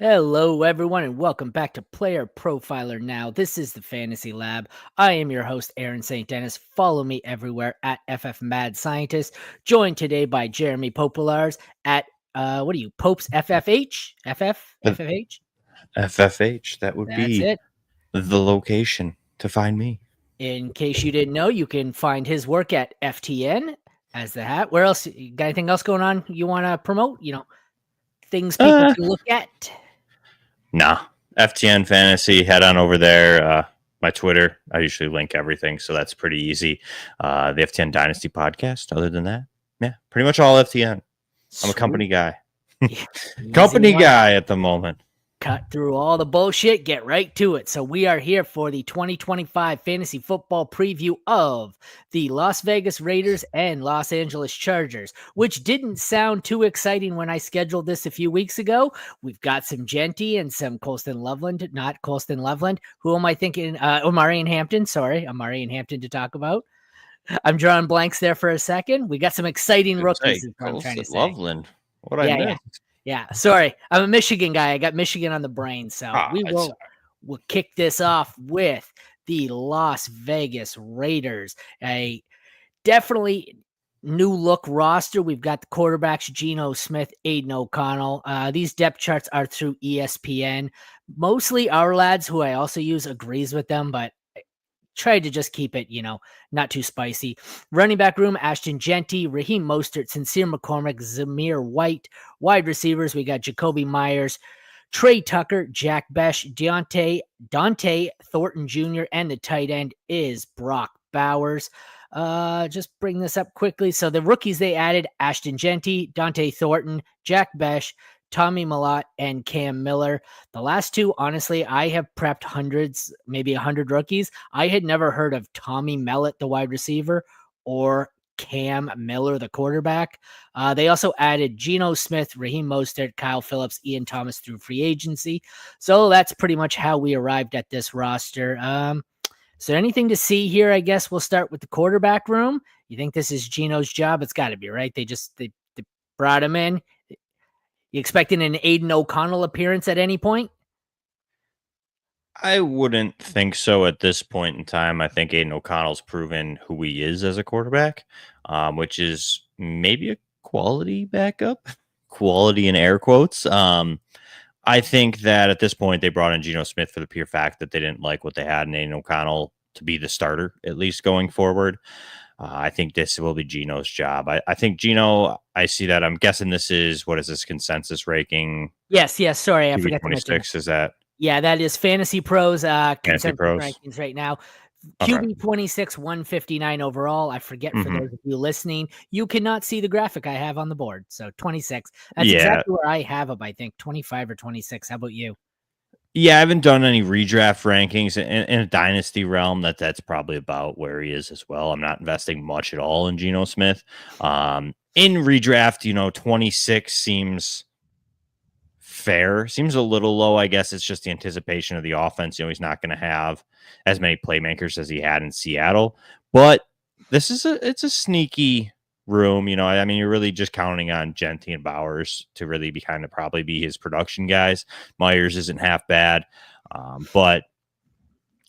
Hello, everyone, and welcome back to Player Profiler Now. This is the Fantasy Lab. I am your host, Aaron St. Denis. Follow me everywhere at FFMadScientist. Joined today by Jeremy Popielarz at, Popes FFH? FFH? FFH, that would That's be it. the location to find me. In case you didn't know, you can find his work at FTN as the hat. Where else? You got anything else going on you want to promote? Things people can look at. Nah, FTN Fantasy, head on over there. My Twitter, I usually link everything, so that's pretty easy. The FTN Dynasty podcast. Other than that, yeah, pretty much all FTN. I'm a company guy. Company guy at the moment. Cut through all the bullshit, get right to it. So we are here for the 2025 fantasy football preview of the Las Vegas Raiders and Los Angeles Chargers, which didn't sound too exciting when I scheduled this a few weeks ago. We've got some Genty and some Colston Loveland, not Colston Loveland. Who am I thinking? Omari and Hampton. Sorry, Omari and Hampton to talk about. I'm drawing blanks there for a second. We got some exciting rookies. Is what I'm trying to say. Loveland. What I missed. Yeah, sorry. I'm a Michigan guy. I got Michigan on the brain. So we'll kick this off with the Las Vegas Raiders. A definitely new look roster. We've got the quarterbacks, Geno Smith, Aiden O'Connell. These depth charts are through ESPN. Mostly our lads, who I also use, agrees with them, but tried to just keep it, not too spicy. Running back room, Ashton Genty, Raheem Mostert, Sincere McCormick, Zamir White. Wide receivers, we got Jacoby Myers, Trey Tucker, Jack Besh, Dante Thornton Jr., and the tight end is Brock Bowers. Just bring this up quickly. So the rookies they added, Ashton Genty, Dante Thornton, Jack Besh, Tommy Millott, and Cam Miller. The last two, honestly, I have prepped hundreds, maybe 100 rookies. I had never heard of Tommy Mellott, the wide receiver, or Cam Miller, the quarterback. They also added Geno Smith, Raheem Mostert, Kyle Phillips, Ian Thomas through free agency. So that's pretty much how we arrived at this roster. So anything to see here? I guess we'll start with the quarterback room. You think this is Geno's job? It's got to be, right? They brought him in. You expecting an Aiden O'Connell appearance at any point? I wouldn't think so at this point in time. I think Aiden O'Connell's proven who he is as a quarterback, which is maybe a quality backup, quality in air quotes. I think that at this point they brought in Geno Smith for the pure fact that they didn't like what they had in Aiden O'Connell to be the starter, at least going forward. I think this will be Geno's job. I think Geno, I see that. I'm guessing this is, what is this consensus ranking? Yes. Sorry, I forgot 26, is that? Yeah, that is Fantasy Pros Fantasy Pros rankings right now. QB 26, 159 overall. I forget for those of you listening, you cannot see the graphic I have on the board. So 26. That's exactly where I have him, I think. 25 or 26. How about you? Yeah, I haven't done any redraft rankings in a dynasty realm. That's probably about where he is as well. I'm not investing much at all in Geno Smith. In redraft, 26 seems fair. Seems a little low. I guess it's just the anticipation of the offense. He's not going to have as many playmakers as he had in Seattle. But it's a sneaky room. You're really just counting on Genty and Bowers to really probably be his production guys. Myers isn't half bad, but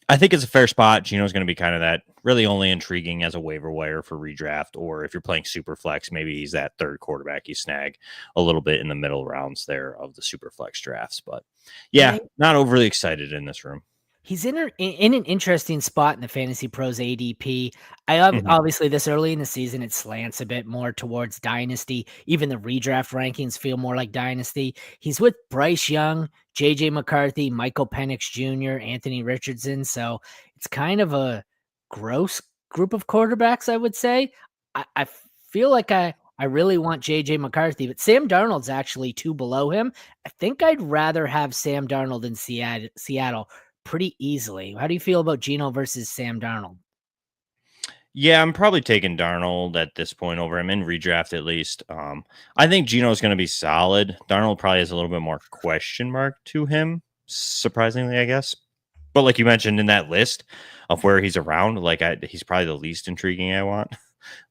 I think it's a fair spot. Geno's going to be kind of that really only intriguing as a waiver wire for redraft, or if you're playing superflex, maybe he's that third quarterback you snag a little bit in the middle rounds there of the superflex drafts. But yeah, not overly excited in this room. He's in an interesting spot in the Fantasy Pros ADP. Obviously, this early in the season, it slants a bit more towards Dynasty. Even the redraft rankings feel more like Dynasty. He's with Bryce Young, J.J. McCarthy, Michael Penix Jr., Anthony Richardson. So it's kind of a gross group of quarterbacks, I would say. I feel like I really want J.J. McCarthy, but Sam Darnold's actually 2 below him. I think I'd rather have Sam Darnold in Seattle pretty easily. How do you feel about Geno versus Sam Darnold? Yeah, I'm probably taking Darnold at this point over him in redraft at least. I think Geno's going to be solid. Darnold probably has a little bit more question mark to him, surprisingly, I guess. But like you mentioned in that list of where he's around, he's probably the least intriguing I want.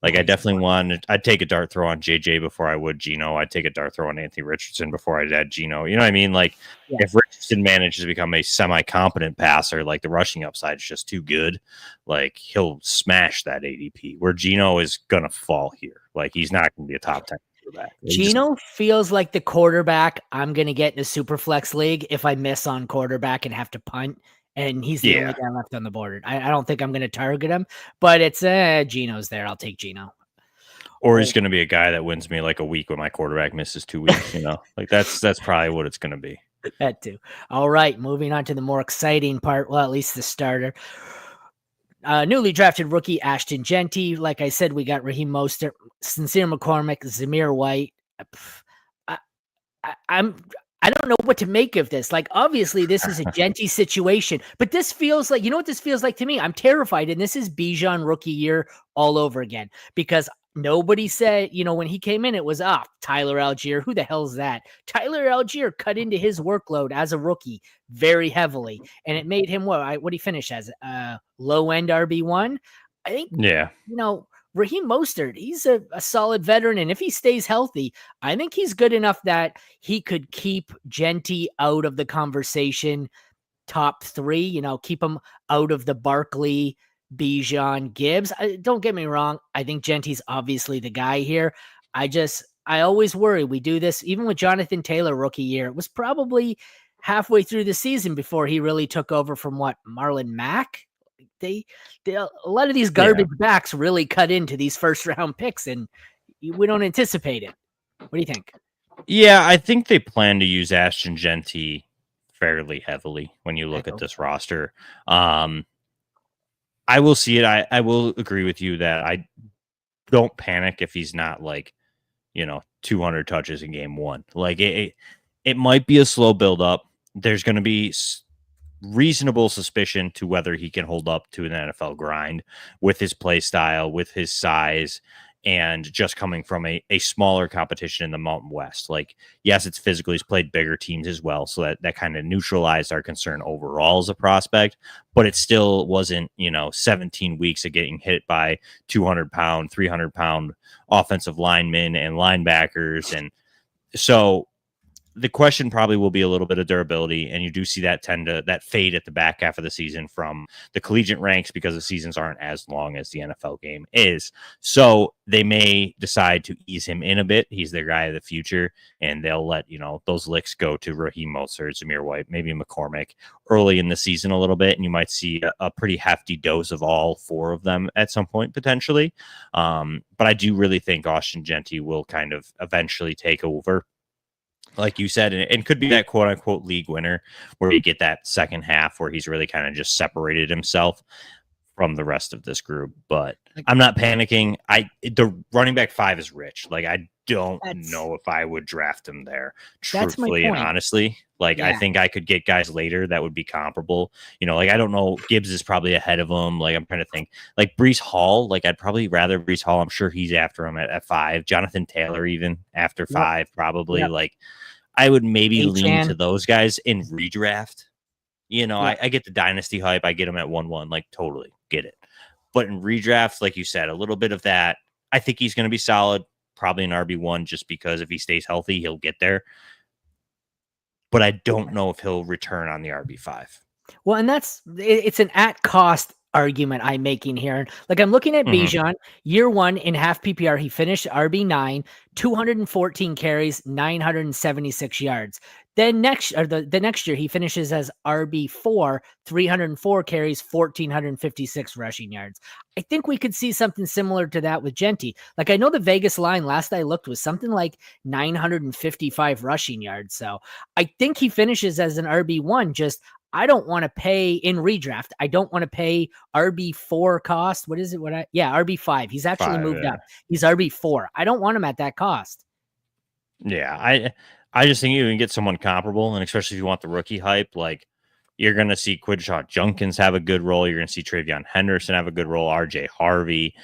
Like, I definitely I'd take a dart throw on JJ before I would Geno. I'd take a dart throw on Anthony Richardson before I'd add Geno. You know what I mean? Like, if Richardson manages to become a semi-competent passer, like the rushing upside is just too good, like he'll smash that ADP, where Geno is going to fall here. Like, he's not going to be a top 10 quarterback. Geno feels like the quarterback I'm going to get in a super flex league if I miss on quarterback and have to punt. And he's the only guy left on the board. I don't think I'm going to target him, but it's Geno's there. I'll take Geno. Or he's going to be a guy that wins me like a week when my quarterback misses 2 weeks. You know, like that's probably what it's going to be. That too. All right, moving on to the more exciting part. Well, at least the starter. Newly drafted rookie Ashton Genty. Like I said, we got Raheem Mostert, Sincere McCormick, Zamir White. I don't know what to make of this. Like, obviously, this is a Genty situation, but this feels like, you know what this feels like to me? I'm terrified, and this is Bijan rookie year all over again, because nobody said, you know, when he came in, it was, Tyler Algier. Who the hell's that? Tyler Algier cut into his workload as a rookie very heavily, and it made him, what did he finish as? Low-end RB1? I think, you know, Raheem Mostert, he's a solid veteran, and if he stays healthy, I think he's good enough that he could keep Genty out of the conversation, top 3, you know, keep him out of the Barkley, Bijan, Gibbs. Don't get me wrong, I think Genty's obviously the guy here. I always worry. We do this, even with Jonathan Taylor rookie year, it was probably halfway through the season before he really took over from Marlon Mack. They a lot of these garbage backs really cut into these first round picks, and we don't anticipate it. What do you think? Yeah, I think they plan to use Ashton Genty fairly heavily when you look at this roster. I will see it. I will agree with you that I don't panic if he's not like, you know, 200 touches in game 1. Like it might be a slow build up. There's going to be reasonable suspicion to whether he can hold up to an NFL grind with his play style, with his size, and just coming from a smaller competition in the Mountain West. Like, yes, it's physical. He's played bigger teams as well, so that kind of neutralized our concern overall as a prospect, but it still wasn't, you know, 17 weeks of getting hit by 200-pound, 300-pound offensive linemen and linebackers. And so the question probably will be a little bit of durability, and you do see that that fade at the back half of the season from the collegiate ranks because the seasons aren't as long as the NFL game is. So they may decide to ease him in a bit. He's their guy of the future, and they'll let, you know, those licks go to Raheem Mostert, Zamir White, maybe McCormick early in the season a little bit, and you might see a pretty hefty dose of all 4 of them at some point potentially. But I do really think Ashton Genty will kind of eventually take over, like you said, and could be that quote unquote league winner where you get that second half where he's really kind of just separated himself from the rest of this group. But I'm not panicking. The running back 5 is rich. Like, I don't know if I would draft him there, truthfully and honestly. Like, I think I could get guys later that would be comparable. You know, like, I don't know. Gibbs is probably ahead of him. Like, I'm trying to think. Like, Breece Hall, like, I'd probably rather Breece Hall. I'm sure he's after him at 5. Jonathan Taylor, even after 5, probably. Like, I would maybe lean to those guys in redraft. You know, I get the Dynasty hype. I get him at 1-1. Like, totally get it. But in redraft, like you said, a little bit of that. I think he's going to be solid. Probably an RB1 just because if he stays healthy, he'll get there. But I don't know if he'll return on the RB5. Well, and it's an at cost argument I'm making here. Like, I'm looking at Bijan, year 1 in half PPR, he finished RB9, 214 carries, 976 yards. Then the next year he finishes as RB4, 304 carries, 1,456 rushing yards. I think we could see something similar to that with Genty. Like, I know the Vegas line last I looked was something like 955 rushing yards. So I think he finishes as an RB1. Just, I don't want to pay in redraft. I don't want to pay RB4 cost. What is it? RB5. He's actually moved up. He's RB4. I don't want him at that cost. Yeah, I just think you can get someone comparable, and especially if you want the rookie hype, like, you're going to see Quidshot Junkins have a good role. You're going to see Travion Henderson have a good role. RJ Harvey,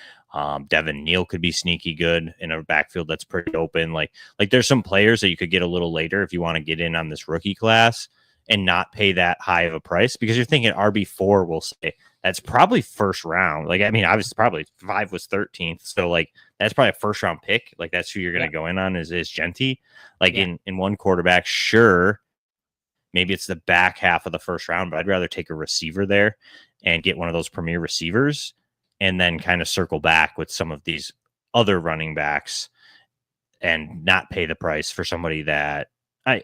Devin Neal could be sneaky good in a backfield that's pretty open. Like there's some players that you could get a little later if you want to get in on this rookie class and not pay that high of a price, because you're thinking RB4 will say, that's probably first round. Like, I mean, obviously probably 5 was 13th. So like, that's probably a first round pick. Like that's who you're going to go in on is Genty. Like in one quarterback, sure. Maybe it's the back half of the first round, but I'd rather take a receiver there and get one of those premier receivers and then kind of circle back with some of these other running backs and not pay the price for somebody that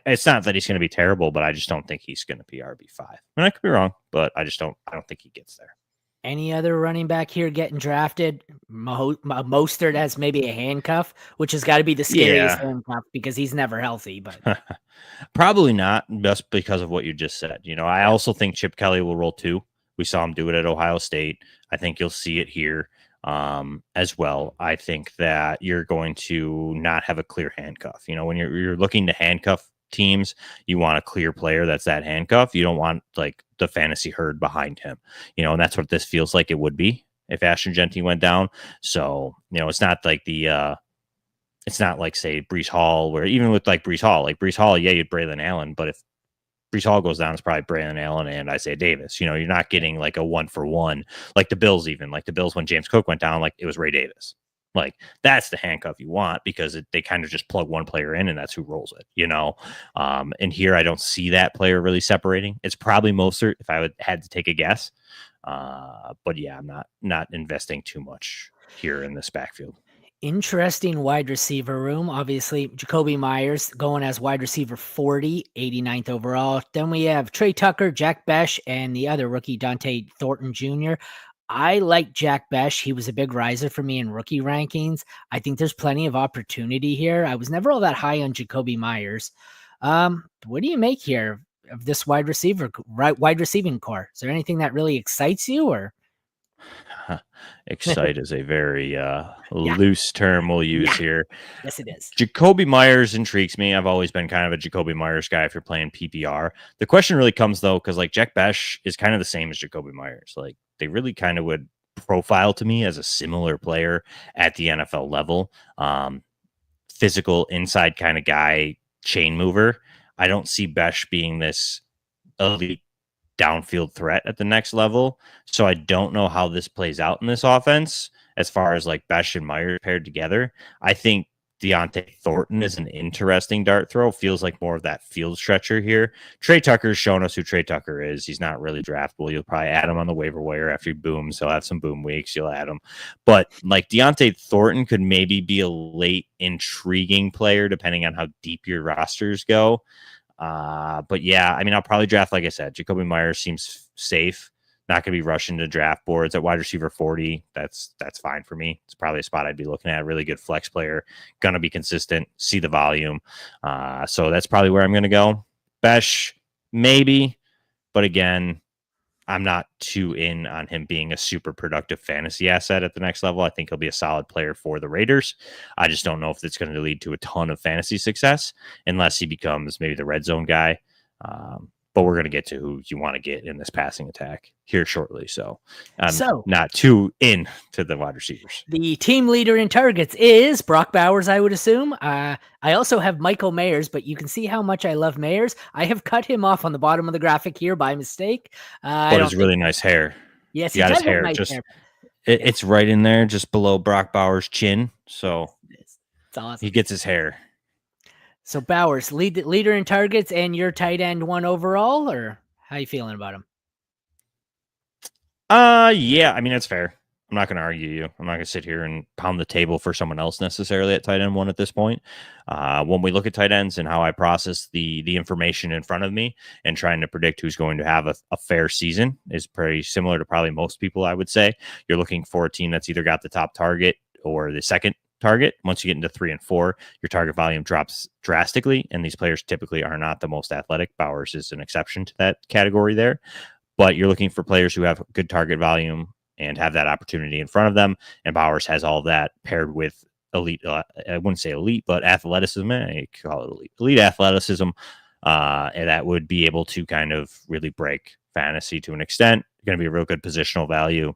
it's not that he's going to be terrible, but I just don't think he's going to be RB5. And I could be wrong, but I don't think he gets there. Any other running back here getting drafted? Mostert has maybe a handcuff, which has got to be the scariest handcuff because he's never healthy. But probably not, just because of what you just said. You know, I also think Chip Kelly will roll too. We saw him do it at Ohio State. I think you'll see it here as well. I think that you're going to not have a clear handcuff. You know, when you're looking to handcuff teams, you want a clear player that's that handcuff. You don't want like the fantasy herd behind him, you know, and that's what this feels like it would be if Ashton Genty went down. So, you know, it's not like it's not like say Breece Hall, where even with like Breece Hall, yeah, you'd Braylon Allen, but if Breece Hall goes down, it's probably Braylon Allen and Isaiah Davis. You know, you're not getting like a 1-for-1 like the Bills, when James Cook went down, like it was Ray Davis. Like that's the handcuff you want because they kind of just plug one player in and that's who rolls it, you know? And here I don't see that player really separating. It's probably Mostert if I had to take a guess. But yeah, I'm not investing too much here in this backfield. Interesting wide receiver room. Obviously, Jakobi Meyers going as wide receiver 40, 89th overall. Then we have Trey Tucker, Jack Besh, and the other rookie, Dante Thornton Jr. I like Jack Besh. He was a big riser for me in rookie rankings. I think there's plenty of opportunity here. I was never all that high on Jakobi Meyers. What do you make here of this wide receiving core? Is there anything that really excites you or? Excite is a very loose term we'll use here. Yes, it is. Jakobi Meyers intrigues me. I've always been kind of a Jakobi Meyers guy if you're playing PPR. The question really comes, though, because like Jack Besh is kind of the same as Jakobi Meyers. Like they really kind of would profile to me as a similar player at the NFL level. Physical inside kind of guy, chain mover. I don't see Besh being this elite downfield threat at the next level. So I don't know how this plays out in this offense as far as like Besh and Meyers paired together. I think Deontay Thornton is an interesting dart throw. Feels like more of that field stretcher here. Trey Tucker's shown us who Trey Tucker is. He's not really draftable. You'll probably add him on the waiver wire after he booms. He'll have some boom weeks. You'll add him. But like Deontay Thornton could maybe be a late intriguing player depending on how deep your rosters go. But yeah, I mean, I'll probably draft, like I said, Jakobi Meyers seems safe. Not going to be rushing to draft boards at wide receiver 40. That's fine for me. It's probably a spot I'd be looking at. Really good flex player, going to be consistent, see the volume. So that's probably where I'm going to go. Besh, maybe, but again, I'm not too in on him being a super productive fantasy asset at the next level. I think he'll be a solid player for the Raiders. I just don't know if it's going to lead to a ton of fantasy success unless he becomes maybe the red zone guy. But we're going to get to who you want to get in this passing attack here shortly. So I'm not too in to the wide receivers. The team leader in targets is Brock Bowers, I would assume. I also have Michael Mayers, but you can see how much I love Mayers. I have cut him off on the bottom of the graphic here by mistake. But his really nice hair. Yes, he got his hair. Nice hair. It's right in there, just below Brock Bowers' chin. So it's awesome. He gets his hair. So Bowers, leader in targets, and your tight end 1 overall, or how you feeling about him? Yeah, I mean, that's fair. I'm not going to argue you. I'm not going to sit here and pound the table for someone else necessarily at tight end 1 at this point. When we look at tight ends and how I process the information in front of me and trying to predict who's going to have a fair season is pretty similar to probably most people, I would say. You're looking for a team that's either got the top target or the second target. Once you get into 3 and 4, your target volume drops drastically, and these players typically are not the most athletic. Bowers is an exception to that category there, but you're looking for players who have good target volume and have that opportunity in front of them, and Bowers has all that paired with elite, I wouldn't say elite, but athleticism. I call it elite athleticism, and that would be able to kind of really break fantasy to an extent. Going to be a real good positional value.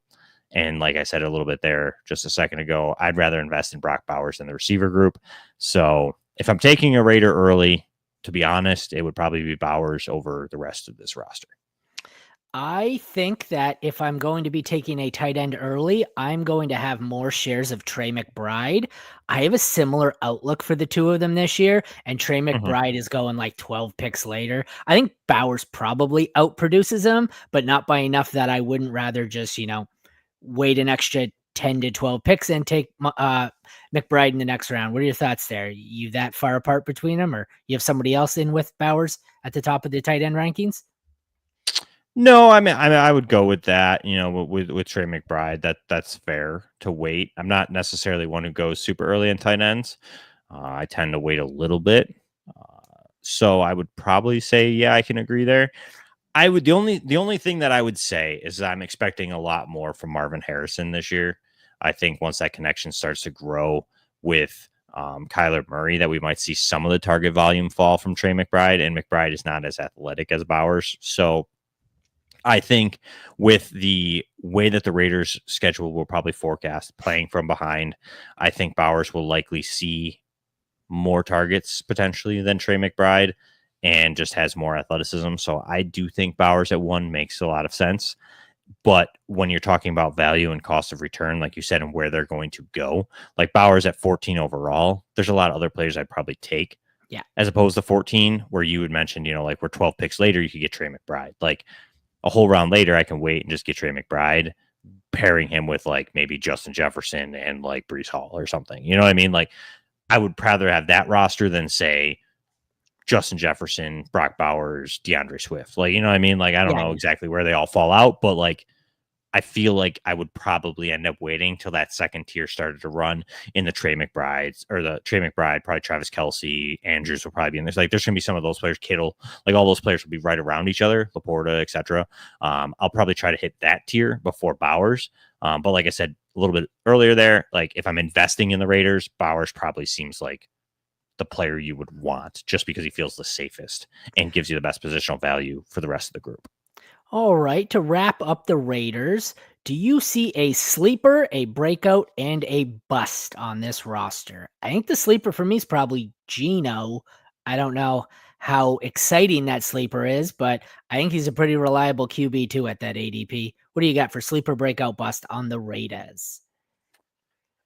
And like I said a little bit there just a second ago, I'd rather invest in Brock Bowers than the receiver group. So if I'm taking a Raider early, to be honest, it would probably be Bowers over the rest of this roster. I think that if I'm going to be taking a tight end early, I'm going to have more shares of Trey McBride. I have a similar outlook for the two of them this year, and Trey McBride is going like 12 picks later. I think Bowers probably outproduces him, but not by enough that I wouldn't rather just, wait an extra 10 to 12 picks and take McBride in the next round. What are your thoughts there? You that far apart between them, or you have somebody else in with Bowers at the top of the tight end rankings? No, I mean, I would go with that. With Trey McBride, that's fair to wait. I'm not necessarily one who goes super early in tight ends. I tend to wait a little bit. So I would probably say, yeah, I can agree there. The only thing that I would say is that I'm expecting a lot more from Marvin Harrison this year. I think once that connection starts to grow with Kyler Murray, that we might see some of the target volume fall from Trey McBride, and McBride is not as athletic as Bowers. So I think with the way that the Raiders' schedule will probably forecast playing from behind, I think Bowers will likely see more targets potentially than Trey McBride and just has more athleticism. So I do think Bowers at 1 makes a lot of sense. But when you're talking about value and cost of return, like you said, and where they're going to go, like Bowers at 14 overall, there's a lot of other players I'd probably take. Yeah. As opposed to 14, where you had mentioned, like we're 12 picks later, you could get Trey McBride. Like a whole round later, I can wait and just get Trey McBride, pairing him with like maybe Justin Jefferson and like Breece Hall or something. You know what I mean? Like I would rather have that roster than say Justin Jefferson, Brock Bowers, DeAndre Swift. Like, you know what I mean? Like, I don't know exactly where they all fall out, but like, I feel like I would probably end up waiting till that second tier started to run in the Trey McBrides or the Trey McBride, probably Travis Kelce, Andrews will probably be in there. Like, there's going to be some of those players, Kittle, like all those players will be right around each other, Laporta, etc. I'll probably try to hit that tier before Bowers. But like I said a little bit earlier there, like if I'm investing in the Raiders, Bowers probably seems like the player you would want just because he feels the safest and gives you the best positional value for the rest of the group. All right, to wrap up the Raiders, do you see a sleeper, a breakout, and a bust on this roster? I think the sleeper for me is probably Geno. I don't know how exciting that sleeper is, but I think he's a pretty reliable QB too at that ADP. What do you got for sleeper, breakout, bust on the Raiders?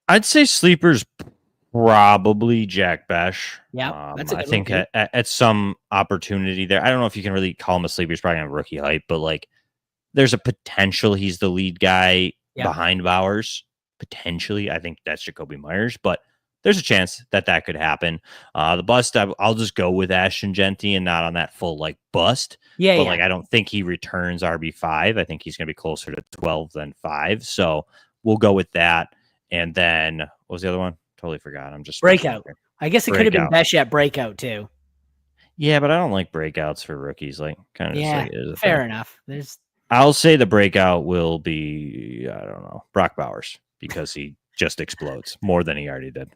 I'd say sleepers probably Jack Besh. Yeah, that's a good I think one at some opportunity there. I don't know if you can really call him a sleeper. He's probably on rookie hype, but like there's a potential he's the lead guy behind Bowers. Potentially, I think that's Jacoby Myers, but there's a chance that could happen. The bust, I'll just go with Ashton Genty and not on that full like bust. But like I don't think he returns RB5. I think he's going to be closer to 12 than 5. So we'll go with that. And then what was the other one? Totally forgot. I'm just breakout. I guess it could have been Besh at breakout too. Yeah, but I don't like breakouts for rookies. Like kind of just like, fair enough. I'll say the breakout will be, I don't know, Brock Bowers because he just explodes more than he already did.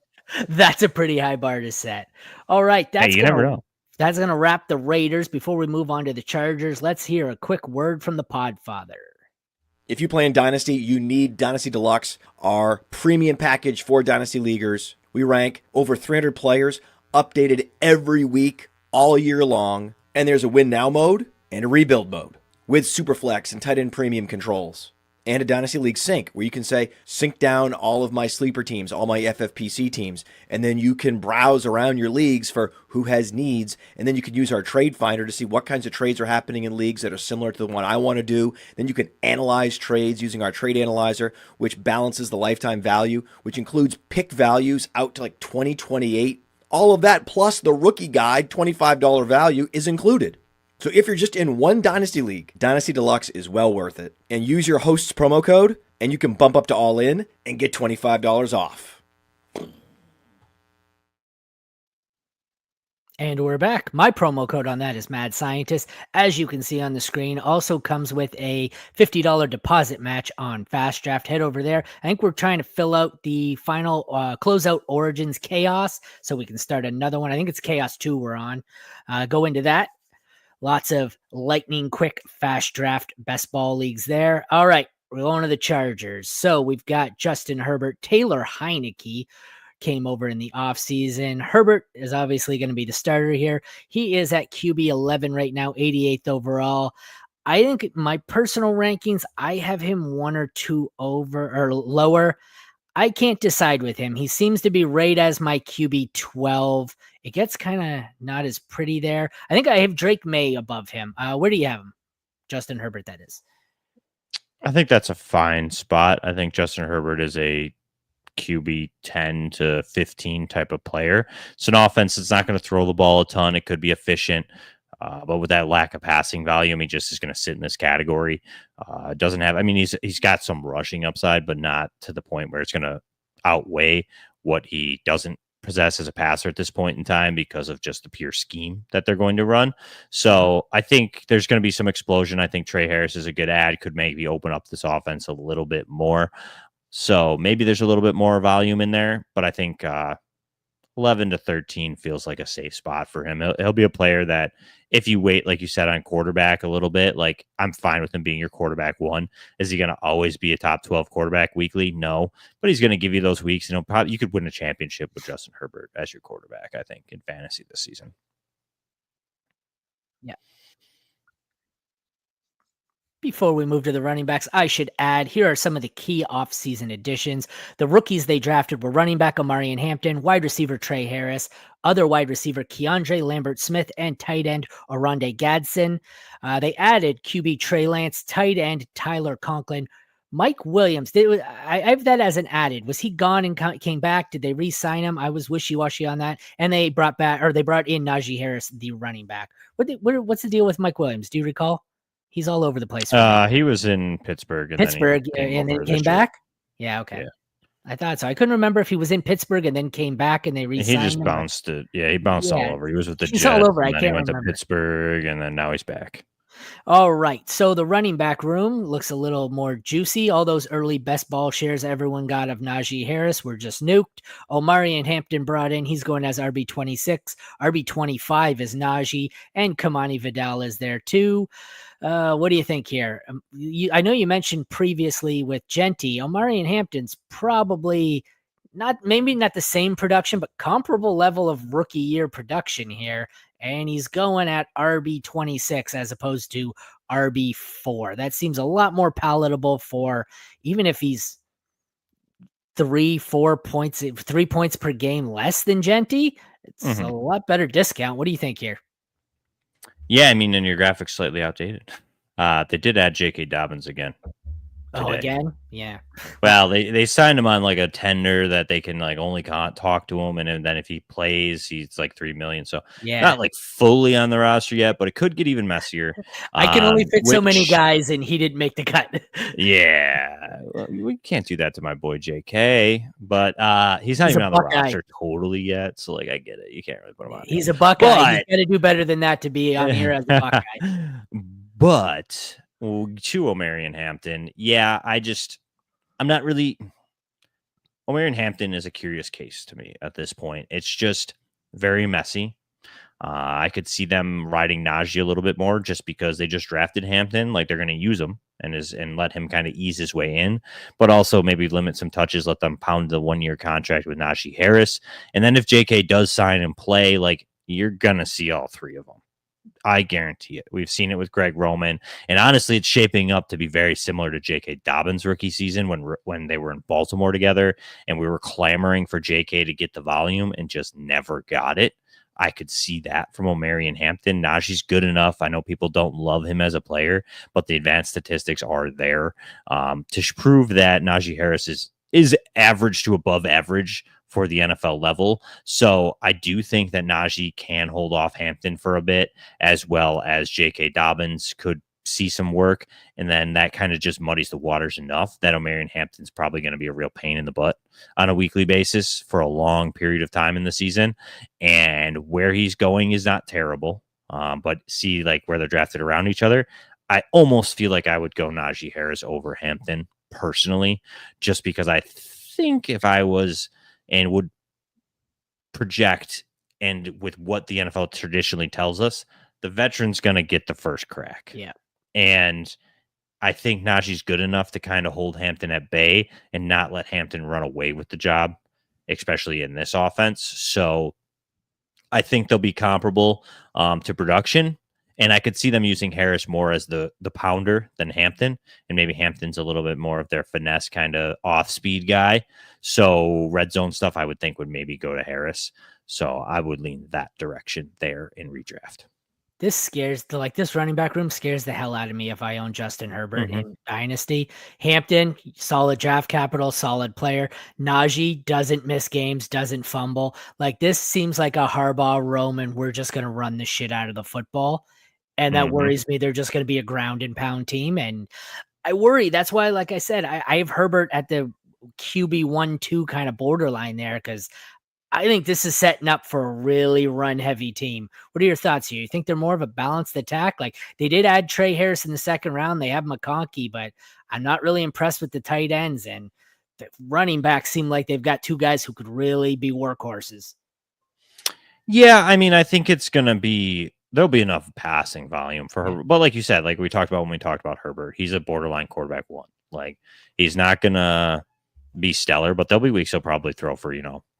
That's a pretty high bar to set. All right, you never know. That's going to wrap the Raiders. Before we move on to the Chargers, let's hear a quick word from the Podfather. If you play in Dynasty, you need Dynasty Deluxe, our premium package for Dynasty Leaguers. We rank over 300 players, updated every week, all year long. And there's a win now mode and a rebuild mode with superflex and tight end premium controls. And a Dynasty League sync where you can say, sync down all of my sleeper teams, all my FFPC teams. And then you can browse around your leagues for who has needs. And then you can use our trade finder to see what kinds of trades are happening in leagues that are similar to the one I want to do. Then you can analyze trades using our trade analyzer, which balances the lifetime value, which includes pick values out to like 2028. All of that plus the rookie guide, $25 value is included. So if you're just in one Dynasty League, Dynasty Deluxe is well worth it. And use your host's promo code, and you can bump up to all in and get $25 off. And we're back. My promo code on that is Mad Scientist. As you can see on the screen, also comes with a $50 deposit match on Fast Draft. Head over there. I think we're trying to fill out the final closeout Origins Chaos so we can start another one. I think it's Chaos 2 we're on. Go into that. Lots of lightning quick fast draft best ball leagues there. All right, we're going to the Chargers. So we've got Justin Herbert. Taylor Heineke came over in the offseason. Herbert is obviously going to be the starter here. He is at QB 11 right now, 88th overall. I think my personal rankings, I have him 1 or 2 over or lower. I can't decide with him. He seems to be right as my QB 12. It gets kind of not as pretty there. I think I have Drake May above him. Where do you have him? Justin Herbert, that is. I think that's a fine spot. I think Justin Herbert is a QB 10 to 15 type of player. It's an offense that's not going to throw the ball a ton. It could be efficient. But with that lack of passing volume, he just is going to sit in this category. Doesn't have, I mean, he's got some rushing upside, but not to the point where it's going to outweigh what he doesn't possess as a passer at this point in time because of just the pure scheme that they're going to run. So I think there's going to be some explosion. I think Trey Harris is a good ad, could maybe open up this offense a little bit more. So maybe there's a little bit more volume in there, but I think 11 to 13 feels like a safe spot for him. He'll be a player that if you wait, like you said, on quarterback a little bit, like I'm fine with him being your quarterback 1. Is he going to always be a top 12 quarterback weekly? No, but he's going to give you those weeks. And probably you could win a championship with Justin Herbert as your quarterback, I think, in fantasy this season. Yeah. Before we move to the running backs, I should add, here are some of the key offseason additions. The rookies they drafted were running back Omarion Hampton, wide receiver Trey Harris, other wide receiver Keandre Lambert-Smith, and tight end Oronde Gadsden. They added QB Trey Lance, tight end Tyler Conklin. Mike Williams, I have that as an added. Was he gone and came back? Did they re-sign him? I was wishy-washy on that. And they brought in Najee Harris, the running back. What's the deal with Mike Williams? Do you recall? He's all over the place. He was in Pittsburgh. And then came back? Yeah, okay. Yeah. I thought so. I couldn't remember if he was in Pittsburgh and then came back and they re-signed him. He just bounced it. Yeah, he bounced all over. He was with the Jets. All over. I can't remember. He went to Pittsburgh, and then now he's back. All right. So the running back room looks a little more juicy. All those early best ball shares everyone got of Najee Harris were just nuked. Omarion Hampton brought in. He's going as RB26. RB25 is Najee, and Kamani Vidal is there too. What do you think here? I know you mentioned previously with Genty, Omarion Hampton's probably maybe not the same production, but comparable level of rookie year production here. And he's going at RB26 as opposed to RB4. That seems a lot more palatable for even if he's 3 points per game less than Genty. It's a lot better discount. What do you think here? Yeah, I mean, and your graphics slightly outdated. They did add J.K. Dobbins again. Oh, again? Yeah. Well, they signed him on like a tender that they can like only talk to him, and then if he plays, he's like $3 million. So not like fully on the roster yet, but it could get even messier. I can only fit so many guys, and he didn't make the cut. Yeah, well, we can't do that to my boy JK, but he's not even on the roster totally yet. So like, I get it. You can't really put him on. He's a Buckeye. He's got to do better than that to be on here as a Buckeye. But to Omarion Hampton, yeah, I'm not really. Omarion Hampton is a curious case to me at this point. It's just very messy. I could see them riding Najee a little bit more just because they just drafted Hampton. Like they're going to use him and let him kind of ease his way in, but also maybe limit some touches, let them pound the 1-year contract with Najee Harris. And then if JK does sign and play, like you're going to see all 3 of them. I guarantee it. We've seen it with Greg Roman, and honestly, it's shaping up to be very similar to J.K. Dobbins' rookie season when they were in Baltimore together, and we were clamoring for J.K. to get the volume and just never got it. I could see that from Omarion Hampton. Najee's good enough. I know people don't love him as a player, but the advanced statistics are there to prove that Najee Harris is average to above average for the NFL level. So I do think that Najee can hold off Hampton for a bit, as well as J.K. Dobbins could see some work. And then that kind of just muddies the waters enough that Omarion Hampton's probably going to be a real pain in the butt on a weekly basis for a long period of time in the season. And where he's going is not terrible. But see like where they're drafted around each other. I almost feel like I would go Najee Harris over Hampton personally, just because I think if I was and would project, and with what the NFL traditionally tells us, the veteran's going to get the first crack. Yeah. And I think Najee's good enough to kind of hold Hampton at bay and not let Hampton run away with the job, especially in this offense. So I think they'll be comparable to production. And I could see them using Harris more as the pounder than Hampton. And maybe Hampton's a little bit more of their finesse kind of off-speed guy. So red zone stuff, I would think, would maybe go to Harris. So I would lean that direction there in redraft. This running back room scares the hell out of me if I own Justin Herbert in Dynasty. Hampton, solid draft capital, solid player. Najee doesn't miss games, doesn't fumble. Like, this seems like a Harbaugh Roman. We're just going to run the shit out of the football. And that worries me. They're just going to be a ground and pound team. And I worry. That's why, like I said, I have Herbert at the QB 1-2 kind of borderline there, because I think this is setting up for a really run-heavy team. What are your thoughts here? You think they're more of a balanced attack? Like, they did add Trey Harris in the second round. They have McConkey, but I'm not really impressed with the tight ends. And the running backs seem like they've got two guys who could really be workhorses. Yeah, I mean, I think it's going to be – there'll be enough passing volume for Herbert. But like you said, like we talked about when we talked about Herbert, he's a borderline quarterback one. Like, he's not going to be stellar, but there'll be weeks he'll probably throw for,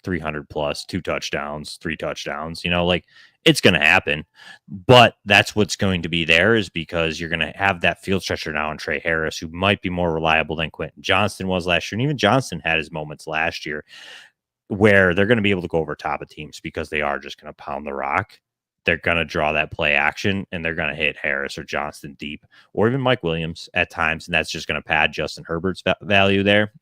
300 plus, 2 touchdowns, 3 touchdowns, like it's going to happen. But that's what's going to be there, is because you're going to have that field stretcher now in Trey Harris, who might be more reliable than Quentin Johnston was last year. And even Johnston had his moments last year where they're going to be able to go over top of teams because they are just going to pound the rock. They're going to draw that play action, and they're going to hit Harris or Johnston deep, or even Mike Williams at times. And that's just going to pad Justin Herbert's value there.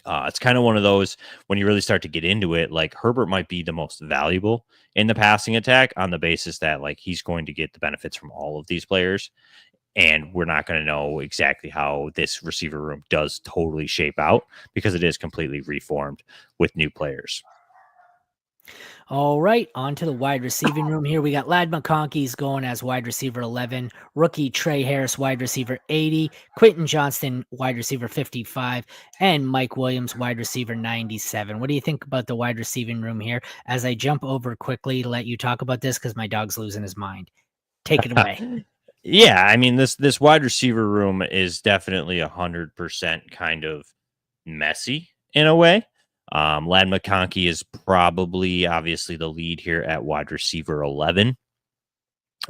It's kind of one of those, when you really start to get into it, like Herbert might be the most valuable in the passing attack on the basis that like he's going to get the benefits from all of these players. And we're not going to know exactly how this receiver room does totally shape out, because it is completely reformed with new players. All right, on to the wide receiving room here. We got Ladd McConkey's going as wide receiver 11, rookie Trey Harris, wide receiver 80, Quentin Johnston, wide receiver 55, and Mike Williams, wide receiver 97. What do you think about the wide receiving room here? As I jump over quickly to let you talk about this, because my dog's losing his mind. Take it away. Yeah, I mean, this wide receiver room is definitely 100% kind of messy in a way. Ladd McConkey is probably obviously the lead here at wide receiver 11.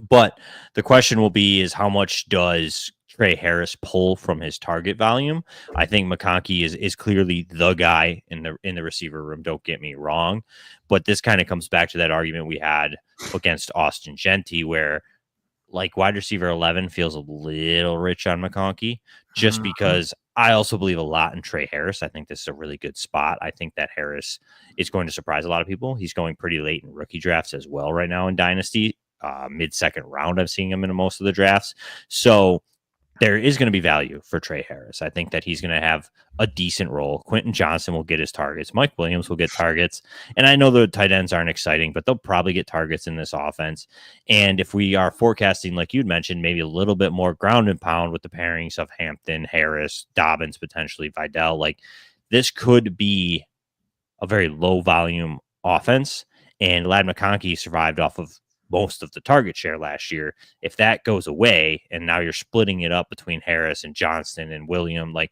But the question will be is how much does Trey Harris pull from his target volume? I think McConkey is clearly the guy in the receiver room. Don't get me wrong. But this kind of comes back to that argument we had against Austin Genty, where like wide receiver 11 feels a little rich on McConkey, just because I also believe a lot in Trey Harris. I think this is a really good spot. I think that Harris is going to surprise a lot of people. He's going pretty late in rookie drafts as well right now in Dynasty. Mid-second round, I'm seeing him in most of the drafts. So there is going to be value for Trey Harris. I think that he's going to have a decent role. Quentin Johnston will get his targets. Mike Williams will get targets. And I know the tight ends aren't exciting, but they'll probably get targets in this offense. And if we are forecasting, like you'd mentioned, maybe a little bit more ground and pound with the pairings of Hampton, Harris, Dobbins, potentially Vidal, like this could be a very low volume offense. And Ladd McConkey survived off of most of the target share last year. If that goes away and now you're splitting it up between Harris and Johnston and William, like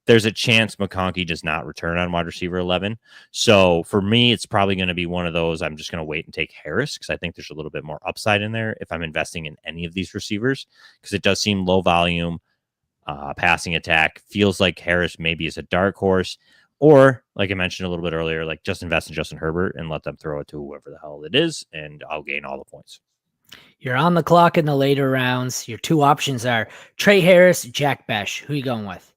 there's a chance McConkey does not return on wide receiver 11. So for me, it's probably going to be one of those. I'm just going to wait and take Harris because I think there's a little bit more upside in there if I'm investing in any of these receivers, because it does seem low volume passing attack. Feels like Harris maybe is a dark horse. Or, like I mentioned a little bit earlier, like just invest in Justin Herbert and let them throw it to whoever the hell it is, and I'll gain all the points. You're on the clock in the later rounds. Your two options are Trey Harris, Jack Besh. Who are you going with?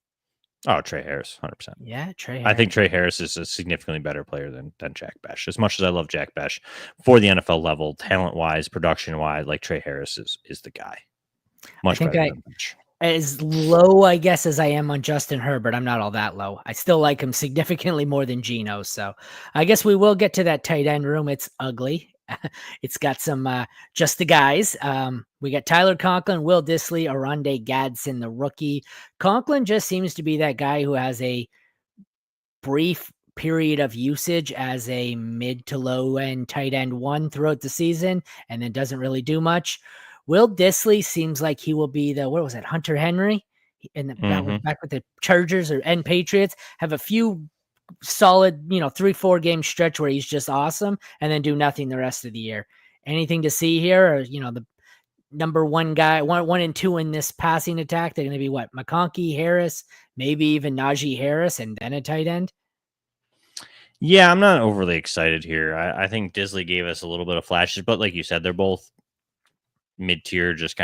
Oh, Trey Harris, 100%. Yeah, Trey Harris. I think Trey Harris is a significantly better player than Jack Besh. As much as I love Jack Besh for the NFL level, talent-wise, production-wise, like Trey Harris is the guy. Much better than Besh. As low, I guess, as I am on Justin Herbert, I'm not all that low. I still like him significantly more than Geno. So I guess we will get to that tight end room. It's ugly. It's got some just the guys. We got Tyler Conklin, Will Dissly, Oronde Gadsden, the rookie. Conklin just seems to be that guy who has a brief period of usage as a mid to low end tight end one throughout the season and then doesn't really do much. Will Dissly seems like he will be the, what was it, Hunter Henry? And that was back with the Chargers and Patriots. Have a few solid, 3-4 game stretch where he's just awesome and then do nothing the rest of the year. Anything to see here? Or, number one guy, one and two in this passing attack. They're going to be what? McConkey, Harris, maybe even Najee Harris, and then a tight end. Yeah, I'm not overly excited here. I think Disley gave us a little bit of flashes, but like you said, they're both mid-tier, just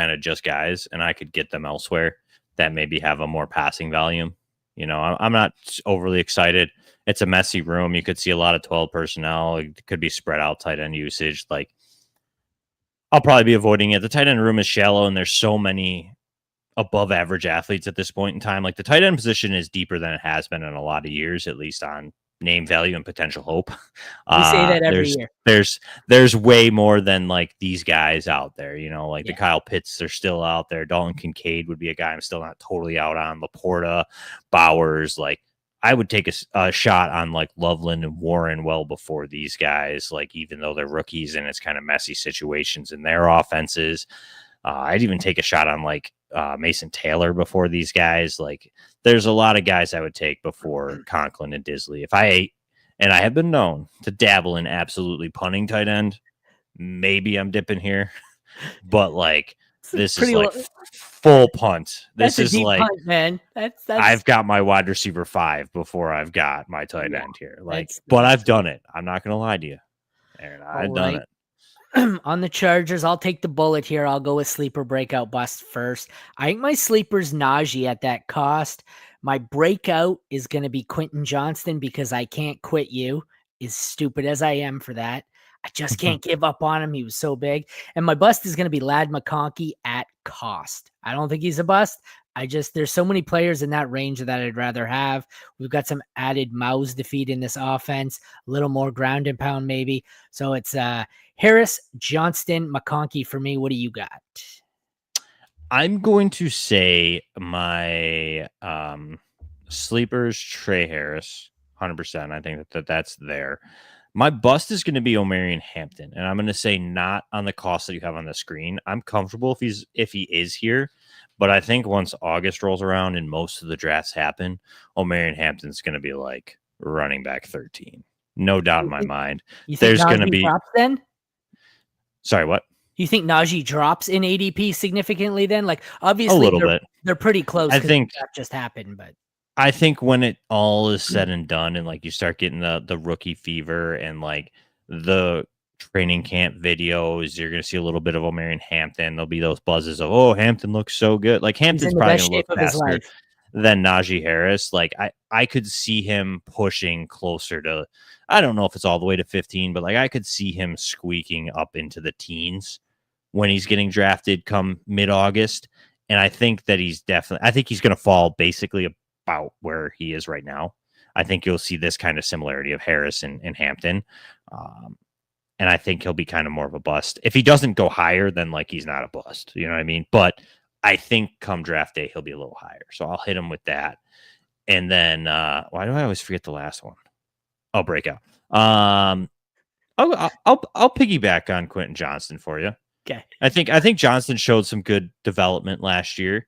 guys, and I could get them elsewhere that maybe have a more passing volume. I'm not overly excited. It's a messy room. You could see a lot of 12 personnel. It could be spread out tight end usage. Like, I'll probably be avoiding it. The tight end room is shallow, and there's so many above average athletes at this point in time. Like, the tight end position is deeper than it has been in a lot of years, at least on name value and potential hope. We say that every year. There's way more than like these guys out there, the Kyle Pitts, they're still out there. Dalton Kincaid would be a guy I'm still not totally out on. Laporta, Bowers, like I would take a shot on like Loveland and Warren well before these guys, like even though they're rookies and it's kind of messy situations in their offenses. I'd even take a shot on like Mason Taylor before these guys. Like there's a lot of guys I would take before Conklin and Disley. And I have been known to dabble in absolutely punting tight end. Maybe I'm dipping here, but like this is like full punt. This is like punt, man. That's I've got my wide receiver 5 before I've got my tight end here. Like, but I've done it. I'm not gonna lie to you, Aaron. I've done it. On the Chargers, I'll take the bullet here. I'll go with sleeper breakout bust first. I think my sleeper's Najee at that cost. My breakout is going to be Quentin Johnston because I can't quit you, as stupid as I am for that. I just can't give up on him. He was so big. And my bust is going to be Ladd McConkey at cost. I don't think he's a bust. There's so many players in that range that I'd rather have. We've got some added mouths to feed in this offense, a little more ground and pound maybe. So it's Harris, Johnston, McConkey for me. What do you got? I'm going to say my sleepers, Trey Harris, 100%. I think that's there. My bust is going to be Omarion Hampton, and I'm going to say not on the cost that you have on the screen. I'm comfortable if he is here, but I think once August rolls around and most of the drafts happen, Omarion Hampton's going to be like running back 13. No doubt in my mind. There's going to be drops then? Sorry, what? You think Najee drops in ADP significantly then? Like obviously a little bit. They're pretty close. I think that just happened, but I think when it all is said and done and like you start getting the rookie fever and like the training camp videos, you're going to see a little bit of Omarion Hampton. There'll be those buzzes of, oh, Hampton looks so good. Like Hampton's probably going to look faster than Najee Harris. Like I could see him pushing closer to, I don't know if it's all the way to 15, but like I could see him squeaking up into the teens when he's getting drafted come mid-August. And I think that I think he's going to fall basically about where he is right now. I think you'll see this kind of similarity of Harris and Hampton. And I think he'll be kind of more of a bust. If he doesn't go higher, then like he's not a bust. You know what I mean? But I think come draft day, he'll be a little higher. So I'll hit him with that. And then why do I always forget the last one? Oh, breakout. I'll piggyback on Quentin Johnston for you. Okay. I think Johnston showed some good development last year.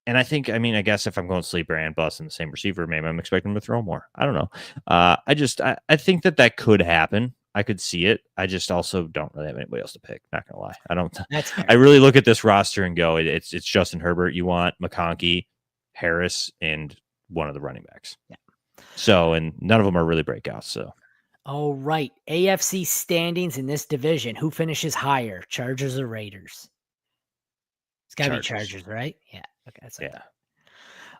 And I guess if I'm going sleeper and bust in the same receiver, maybe I'm expecting him to throw more. I don't know. I think that could happen. I could see it. I just also don't really have anybody else to pick. Not gonna lie. I don't. I really look at this roster and go, it's Justin Herbert. You want McConkey, Harris, and one of the running backs. Yeah. So, and none of them are really breakouts. So. All right. AFC standings in this division. Who finishes higher, Chargers or Raiders? It's got to be Chargers, right? Yeah. Okay. That's yeah.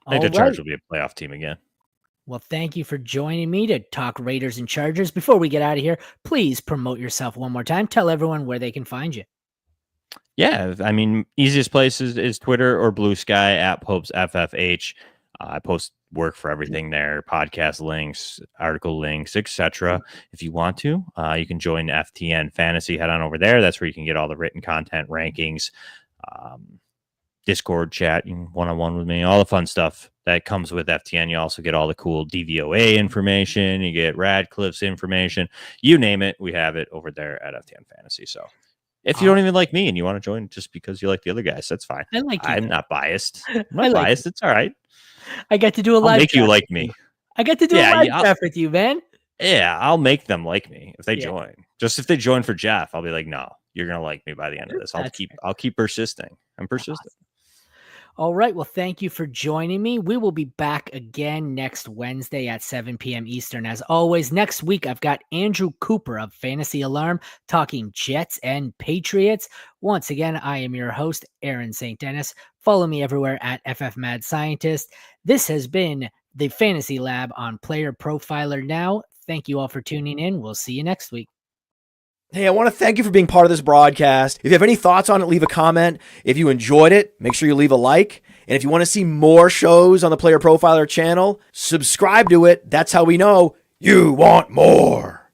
I think the Chargers will be a playoff team again. Well, thank you for joining me to talk Raiders and Chargers. Before we get out of here, please promote yourself one more time. Tell everyone where they can find you. Yeah. I mean, easiest place is Twitter or Blue Sky at Popes FFH. I post work for everything there, podcast links, article links, etc. If you want to, you can join FTN Fantasy. Head on over there. That's where you can get all the written content, rankings, Discord chat, one-on-one with me, all the fun stuff that comes with FTN. You also get all the cool DVOA information. You get Radcliffe's information. You name it, we have it over there at FTN Fantasy. So if you don't even like me and you want to join just because you like the other guys, that's fine. I'm not biased. I'm not biased. It's all right. I get to do a live make you like me. I get to do a live draft with you, man. Yeah, I'll make them like me if they join. Just if they join for Jeff, I'll be like, no, you're gonna like me by the end of this. I'll keep persisting. I'm persistent. Awesome. All right. Well, thank you for joining me. We will be back again next Wednesday at 7 p.m. Eastern. As always, next week, I've got Andrew Cooper of Fantasy Alarm talking Jets and Patriots. Once again, I am your host, Aaron St. Denis. Follow me everywhere at FFMadScientist. This has been the Fantasy Lab on Player Profiler Now. Thank you all for tuning in. We'll see you next week. Hey, I want to thank you for being part of this broadcast. If you have any thoughts on it, leave a comment. If you enjoyed it, make sure you leave a like. And if you want to see more shows on the Player Profiler channel, subscribe to it. That's how we know you want more.